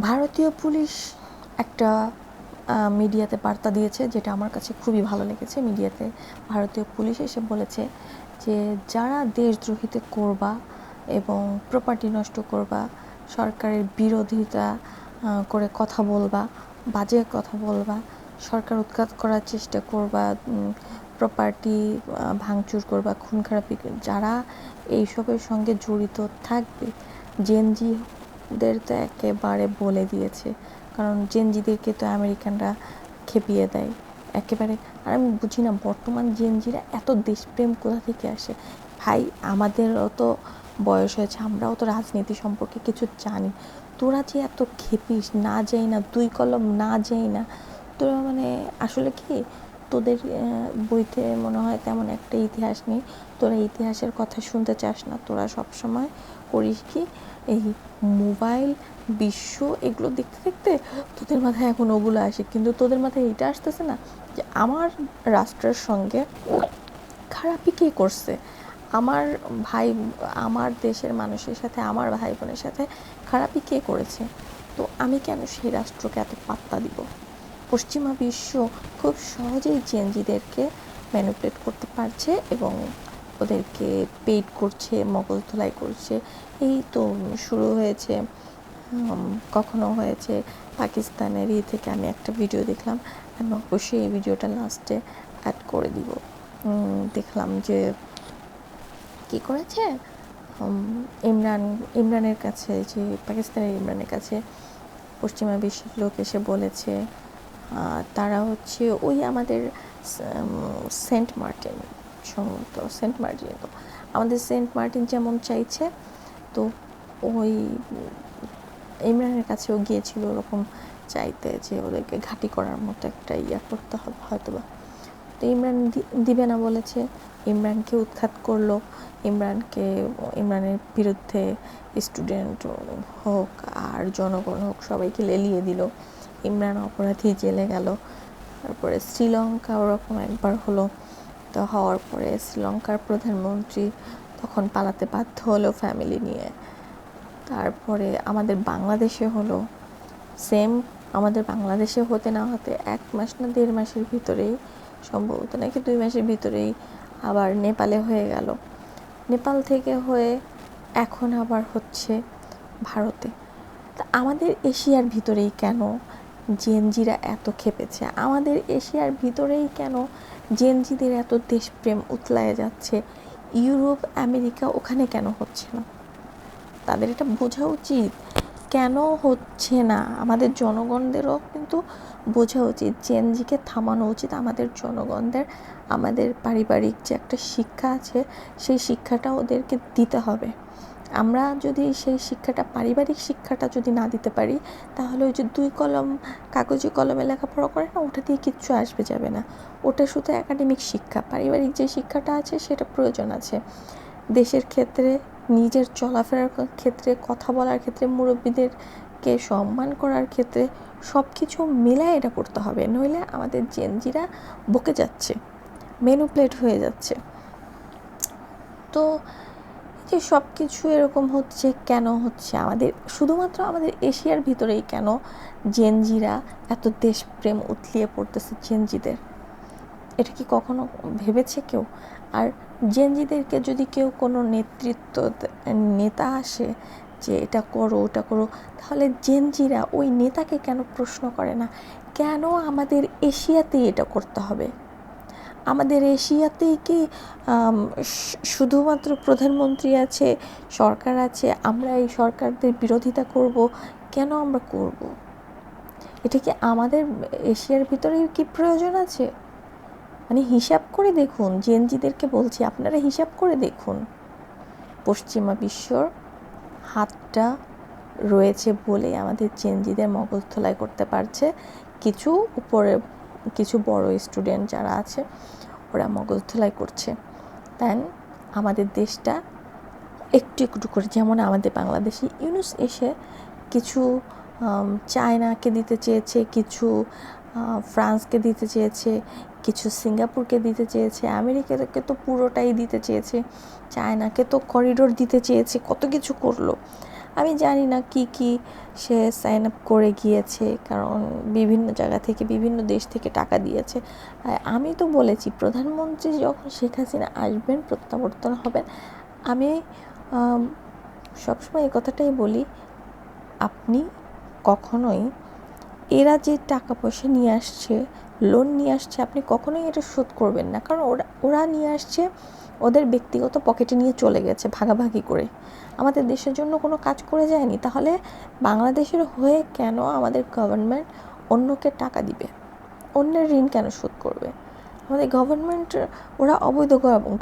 ভারতীয় পুলিশ একটা মিডিয়াতে বার্তা দিয়েছে, যেটা আমার কাছে খুবই ভালো লেগেছে। মিডিয়াতে ভারতীয় পুলিশ এসে বলেছে যে যারা দেশদ্রোহিতা করবা এবং প্রপার্টি নষ্ট করবা, সরকারের বিরোধিতা করে কথা বলবা, বাজে কথা বলবা, সরকার উৎখাত করার চেষ্টা করবা, প্রপার্টি ভাঙচুর করবা, খুন খারাপি, যারা এইসবের সঙ্গে জড়িত থাকবে, জেনজিদের তো একেবারে বলে দিয়েছে। কারণ জেনজিদেরকে তো আমেরিকানরা খেপিয়ে দেয় একেবারে। আর আমি বুঝি না বর্তমান জেনজিরা এত দেশপ্রেম কোথা থেকে আসে। ভাই, আমাদেরও তো বয়স হয়েছে, আমরাও তো রাজনীতি সম্পর্কে কিছু জানি। তোরা যে এত খেপিস, না যাই না, দুই কলম না যাই না, তোরা মানে আসলে কি, তোদের বইতে মনে হয় তেমন একটা ইতিহাস নেই। তোরা ইতিহাসের কথা শুনতে চাস না, তোরা সবসময় করিস কি, এই মোবাইল, বিশ্ব, এগুলো দেখতে দেখতে তোদের মাথায় এখন ওগুলো আসে। কিন্তু তোদের মাথায় এইটা আসতেছে না যে আমার রাষ্ট্রের সঙ্গে খারাপই কে করছে, আমার ভাই, আমার দেশের মানুষের সাথে, আমার ভাই বোনের সাথে খারাপই কে করেছে। তো আমি কেন সেই রাষ্ট্রকে এত পাত্তা দিব? পশ্চিমা বিশ্ব খুব সহজেই জেনজিদেরকে ম্যানিপুলেট করতে পারছে এবং ওদেরকে পেইড করছে, মগজ ধোলাই করছে। এই তো শুরু হয়েছে, কখনো হয়েছে পাকিস্তানের থেকে আমি একটা ভিডিও দেখলাম, আমি অবশ্যই এই ভিডিওটা লাস্টে অ্যাড করে দিব। দেখলাম যে কী করেছে, ইমরানের কাছে, যে পাকিস্তানের ইমরানের কাছে পশ্চিমা বিশ্বের লোক এসে বলেছে তারা হচ্ছে ওই আমাদের সেন্ট মার্টিন, সম্ভবত সেন্ট মার্টিন, তো আমাদের সেন্ট মার্টিন যেমন চাইছে, তো ওই ইমরানের কাছেও গিয়েছিল ওরকম চাইতে, যে ওদেরকে ঘাঁটি করার মতো একটা ইয়া করতে হবে হয়তোবা। তো ইমরান দিবে না বলেছে, ইমরানকে উৎখাত করলো। ইমরানের বিরুদ্ধে স্টুডেন্ট হোক আর জনগণ হোক সবাইকে লেলিয়ে দিল। ইমরান অপরাধী, জেলে গেল। তারপরে শ্রীলঙ্কা ওরকম একবার হলো, তো হওয়ার পরে শ্রীলঙ্কার প্রধানমন্ত্রী তখন পালাতে বাধ্য হলো ফ্যামিলি নিয়ে। তারপরে আমাদের বাংলাদেশে হলো সেম, আমাদের বাংলাদেশে হতে না হতে 1 মাস না 1.5 মাসের ভিতরেই, সম্ভবত নাকি 2 মাসের ভিতরেই আবার নেপালে হয়ে গেল। নেপাল থেকে হয়ে এখন আবার হচ্ছে ভারতে। তা আমাদের এশিয়ার ভিতরেই কেন জেনজিরা এত খেপেছে? আমাদের এশিয়ার ভিতরেই কেন জেনজিদের এত দেশপ্রেম উতলায় যাচ্ছে? ইউরোপ, আমেরিকা, ওখানে কেন হচ্ছে না? তাদের এটা বোঝা উচিত কেন হচ্ছে না। আমাদের জনগণদেরও কিন্তু বোঝা উচিত, জেনজিকে থামানো উচিত আমাদের জনগণদের। আমাদের পারিবারিক যে একটা শিক্ষা আছে, সেই শিক্ষাটা ওদেরকে দিতে হবে। আমরা যদি সেই শিক্ষাটা, পারিবারিক শিক্ষাটা যদি না দিতে পারি, তাহলে ওই যে 2 কলম কাগজে কলমে লেখাপড়া করে না, ওটা দিয়ে কিচ্ছু আসবে যাবে না। ওটা শুধু একাডেমিক শিক্ষা। পারিবারিক যে শিক্ষাটা আছে সেটা প্রয়োজন আছে। দেশের ক্ষেত্রে, নিজের চলাফেরার ক্ষেত্রে, কথা বলার ক্ষেত্রে, মুরব্বীদেরকে সম্মান করার ক্ষেত্রে সব কিছু মিলায় এটা করতে হবে। নইলে আমাদের জেনজিরা বকে যাচ্ছে, ম্যানিপুলেট হয়ে যাচ্ছে। তো যে সব কিছু এরকম হচ্ছে, কেন হচ্ছে? আমাদের শুধুমাত্র আমাদের এশিয়ার ভিতরেই কেন জেনজিরা এত দেশপ্রেম উতলিয়ে পড়তেছে জেনজিদের? এটা কি কখনো ভেবেছে কেউ? আর জেনজিদেরকে যদি কেউ কোনো নেতা আসে যে এটা করো, ওটা করো, তাহলে জেনজিরা ওই নেতাকে কেন প্রশ্ন করে না, কেন আমাদের এশিয়াতেই এটা করতে হবে? আমাদের এশিয়াতেই কি শুধুমাত্র প্রধানমন্ত্রী আছে, সরকার আছে, আমরা এই সরকারদের বিরোধিতা করব? কেন আমরা করব? এটা কি আমাদের এশিয়ার ভিতরেই কি প্রয়োজন আছে? মানে হিসাব করে দেখুন, জেনজিদেরকে বলছি, আপনারা হিসাব করে দেখুন। পশ্চিমা বিশ্বর হাতটা রয়েছে বলেই আমাদের জেনজিদের মগজ ধোলাই করতে পারছে। কিছু উপরে, কিছু বড় স্টুডেন্ট যারা আছে, ওরা মগজ ধোলাই করছে। দেন আমাদের দেশটা একটু একটু করে, যেমন আমাদের বাংলাদেশে ইউনুস এসে কিছু চায়নাকে দিতে চেয়েছে, কিছু ফ্রান্সকে দিতে চেয়েছে, কিছু সিঙ্গাপুরকে দিতে চেয়েছে, আমেরিকাকে তো পুরোটাই দিতে চেয়েছে, চায়নাকে তো করিডোর দিতে চেয়েছে, কত কিছু করলো। আমি জানি না কি কি সে সাইন আপ করে গিয়েছে, কারণ বিভিন্ন জায়গা থেকে বিভিন্ন দেশ থেকে টাকা দিয়েছে। আমি তো বলেছি প্রধানমন্ত্রী যখন শেখ হাসিনা আসবেন, প্রত্যাবর্তন হবেন, আমি সবসময় এই কথাটাই বলি, আপনি কখনোই এরা যে টাকা পয়সা নিয়ে আসছে, লোন নিয়ে আসছে, আপনি কখনোই এটা শোধ করবেন না, কারণ ওরা নিয়ে আসছে ওদের ব্যক্তিগত পকেটে নিয়ে চলে গেছে ভাগাভাগি করে, আমাদের দেশের জন্য কোনো কাজ করে যায়নি। তাহলে বাংলাদেশের হয়ে কেন আমাদের গভর্নমেন্ট অন্যকে টাকা দিবে, অন্যের ঋণ কেন শোধ করবে? আমাদের গভর্নমেন্ট, ওরা অবৈধ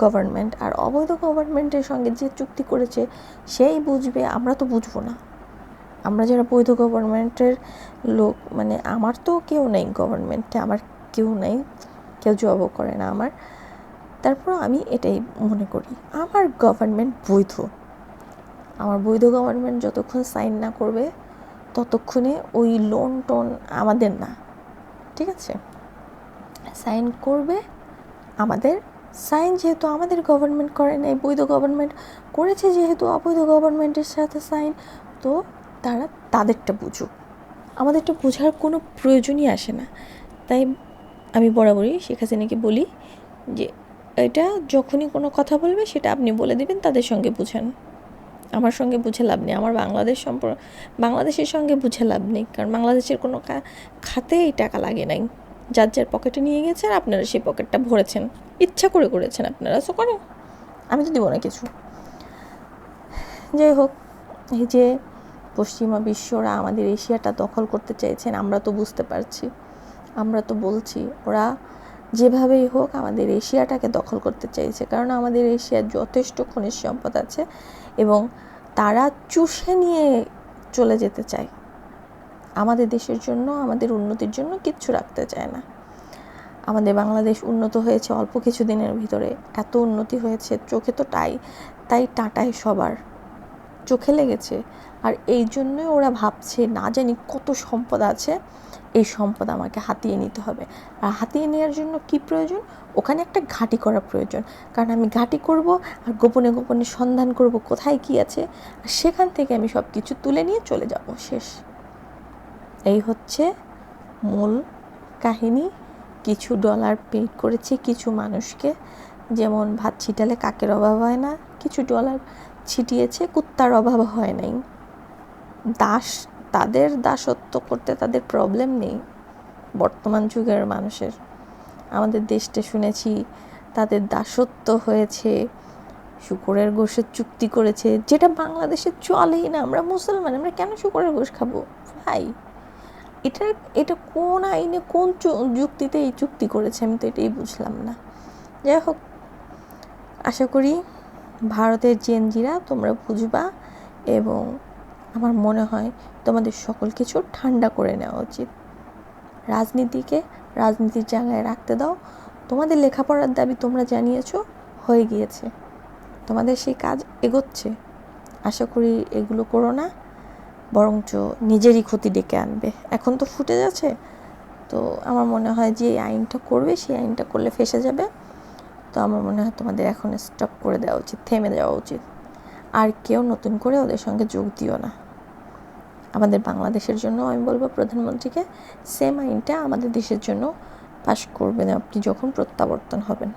গভর্নমেন্ট, আর অবৈধ গভর্নমেন্টের সঙ্গে যে চুক্তি করেছে সেই বুঝবে, আমরা তো বুঝবো না। আমরা যারা বৈধ গভর্নমেন্টের লোক, মানে আমার তো কেউ নেই গভর্নমেন্টে, আমার কেউ নেই, কেউ জবও করে না আমার, তারপর আমি এটাই মনে করি আমার গভর্নমেন্ট বৈধ। আমার বৈধ গভর্নমেন্ট যতক্ষণ সাইন না করবে ততক্ষণে ওই লোন টোন আমাদের না, ঠিক আছে? সাইন করবে আমাদের, সাইন যেহেতু আমাদের গভর্নমেন্ট করে নাই, বৈধ গভর্নমেন্ট করেছে যেহেতু অবৈধ গভর্নমেন্টের সাথে সাইন, তো তারা তাদেরটা বুঝুক, আমাদেরটা বোঝার কোনো প্রয়োজনই আসে না। তাই আমি বরাবরই শেখ হাসিনাকে বলি যে এটা যখনই কোনো কথা বলবে সেটা আপনি বলে দিবেন, তাদের সঙ্গে বুঝান, আমার সঙ্গে বুঝে লাভ নেই, আমার বাংলাদেশের সঙ্গে বুঝে লাভ নেই, কারণ বাংলাদেশের কোনো খাতে এই টাকা লাগে নাই, যার যার পকেটে নিয়ে গেছেন, আপনারা সেই পকেটটা ভরেছেন, ইচ্ছা করে করেছেন আপনারা, সো করো, আমি তো দিব না কিছু। যাই হোক, এই যে পশ্চিমা বিশ্বরা আমাদের এশিয়াটা দখল করতে চাইছেন, আমরা তো বুঝতে পারছি, আমরা তো বলছি ওরা যেভাবেই হোক আমাদের এশিয়াটাকে দখল করতে চাইছে, কারণ আমাদের এশিয়ার যথেষ্ট খনিজ সম্পদ আছে এবং তারা চুষে নিয়ে চলে যেতে চায়, আমাদের দেশের জন্য, আমাদের উন্নতির জন্য কিচ্ছু রাখতে চায় না। আমাদের বাংলাদেশ উন্নত হয়েছে অল্প কিছু দিনের ভিতরে, এত উন্নতি হয়েছে, চোখে তো তাই টাটায় সবার চোখে লেগেছে, আর এই জন্যই ওরা ভাবছে না জানি কত সম্পদ আছে, এই সম্পদ আমাকে হাতিয়ে নিতে হবে। আর হাতিয়ে নেওয়ার জন্য কি প্রয়োজন? ওখানে একটা ঘাঁটি করা প্রয়োজন, কারণ আমি ঘাঁটি করব আর গোপনে গোপনে সন্ধান করব কোথায় কি আছে, আর সেখান থেকে আমি সব কিছু তুলে নিয়ে চলে যাব, শেষ। এই হচ্ছে মূল কাহিনী। কিছু ডলার পে করেছে কিছু মানুষকে, যেমন ভাত ছিটালে কাকের অভাব হয় না, কিছু ডলার ছিটিয়েছে, কুত্তার অভাব হয় নাই। তাদের দাসত্ব করতে তাদের প্রবলেম নেই বর্তমান যুগের মানুষের। আমাদের দেশটা শুনেছি তাদের দাসত্ব হয়েছে, শূকরের গোশের চুক্তি করেছে, যেটা বাংলাদেশে চলেই না। আমরা মুসলমান, আমরা কেন শূকরের গোশ খাবো ভাই? এটা কোন আইনে, কোন যুক্তিতে এই চুক্তি করেছে, আমি তো এটাই বুঝলাম না। যাই হোক, আশা করি ভারতের জেনজিরা তোমরা বুঝবা, এবং আমার মনে হয় তোমাদের সকল কিছু ঠান্ডা করে নেওয়া উচিত। রাজনীতিকে রাজনীতির জায়গায় রাখতে দাও। তোমাদের লেখাপড়ার দাবি তোমরা জানিয়েছো, হয়ে গিয়েছে, তোমাদের সেই কাজ এগোচ্ছে। আশা করি এগুলো করো না, বরঞ্চ নিজেরই ক্ষতি ডেকে আনবে। এখন তো ফুটে যাচ্ছে, তো আমার মনে হয় যে এই আইনটা করবে, সেই আইনটা করলে ফেঁসে যাবে। তো আমার মনে হয় তোমাদের এখন স্টপ করে দেওয়া উচিত, থেমে দেওয়া উচিত। আর কেউ নতুন করে ওদের সঙ্গে যোগ দিও না। আমাদের বাংলাদেশের জন্য আমি বলবো প্রধানমন্ত্রীকে সেম আইনটা আমাদের দেশের জন্য পাশ করবেন আপনি যখন প্রত্যাবর্তন হবেন।